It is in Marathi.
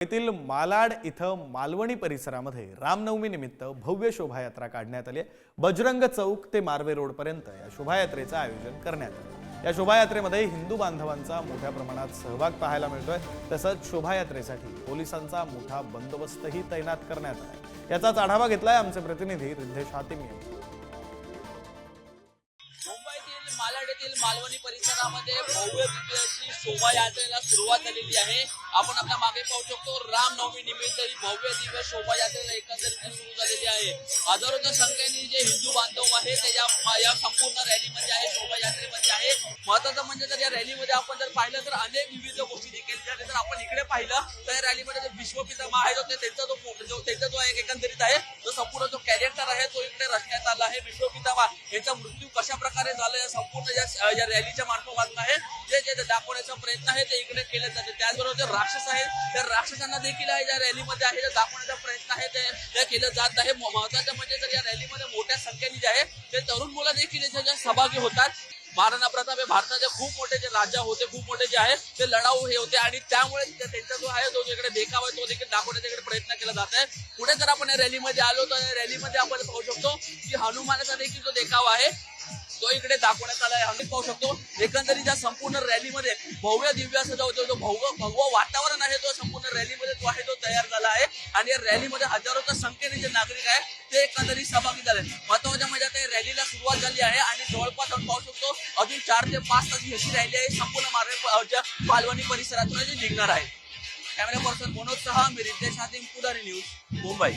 येथील मालाड इथं मालवणी परिसरामध्ये रामनवमी निमित्त भव्य शोभायात्रा काढण्यात आली आहे। बजरंग चौक ते मार्वे रोड पर्यंत या शोभायात्रेचं आयोजन करण्यात आलं। या शोभायात्रेमध्ये हिंदू बांधवांचा मोठ्या प्रमाणात सहभाग पाहायला मिळतोय। तसंच शोभायात्रेसाठी पोलिसांचा मोठा बंदोबस्तही तैनात करण्यात आलाय। याचाच आढावा घेतलाय आमचे प्रतिनिधी रिद्धेश हातिम यांनी। मुंबईतील मालाड येथील मालवणी परिसरामध्ये भव्य दिव्य अशी शोभायात्रेला सुरुवात झालेली आहे। आपण आपल्या मागे पाहू शकतो रामनवमी निमित्त ही भव्य दिव्य शोभायात्रेला एकंदरीत सुरू झालेली आहे। हजारोच्या संख्येने जे हिंदू बांधव आहेत ते या संपूर्ण रॅलीमध्ये आहे, शोभायात्रेमध्ये आहे। महत्त्वाचं म्हणजे जर या रॅलीमध्ये आपण जर पाहिलं तर अनेक विविध गोष्टी देखील झाल्या। तर आपण इकडे पाहिलं तर या रॅलीमध्ये विश्वपितामह आहे त्यांचा जो एक एकंदरीत आहे तो संपूर्ण जो कॅरेक्टर आहे तो इकडे रचण्यात आला आहे। विश्वपितामह यांचा मृत्यू कशा प्रकारे झाला या संपूर्ण या रॅलीच्या मार्फत आहे जे दाखवण्याचा प्रयत्न आहे ते इकडे केले जाते। त्याचबरोबर जे राक्षस आहेत त्या राक्षसांना देखील या रॅलीमध्ये आहे दाखवण्याचा प्रयत्न आहे ते केलं जात आहे। महत्त्वाचं म्हणजे जर या रॅलीमध्ये मोठ्या संख्येने जे आहे ते तरुण मुलं देखील याच्या सहभागी होतात। महाराणा प्रताप हे भारताचे खूप मोठे जे राजा होते, खूप मोठे जे आहे ते लढाऊ हे होते आणि त्यामुळे त्यांचा जो आहे तो इकडे देखावा आहे तो देखील दाखवण्याचा प्रयत्न केला जात आहे। पुढे जर आपण या रॅलीमध्ये आलो तर रॅलीमध्ये आपण पाहू शकतो की हनुमानाचा देखील जो देखावा आहे तो इकडे दाखवण्यात आला आहे। आम्ही पाहू शकतो एकंदरीत या संपूर्ण रॅलीमध्ये भव्य दिव्य असं जो भगवं वातावरण आहे तो संपूर्ण रॅलीमध्ये जो आहे तो तयार झाला आहे आणि या रॅलीमध्ये हजारोच्या संख्येने जे नागरिक आहे ते एकंदरीत सहभागी झाले। महत्त्वाच्या म्हणजे आता या रॅलीला सुरुवात झाली आहे आणि जवळपास आपण पाहू शकतो अजून 4 ते 5 तास ही रॅली आहे संपूर्ण मालवणी परिसरातून जी निघणार आहे। कॅमेरा पर्सन मनोज सहा, मी रिद्धेश हातिम, पुढारी न्यूज, मुंबई।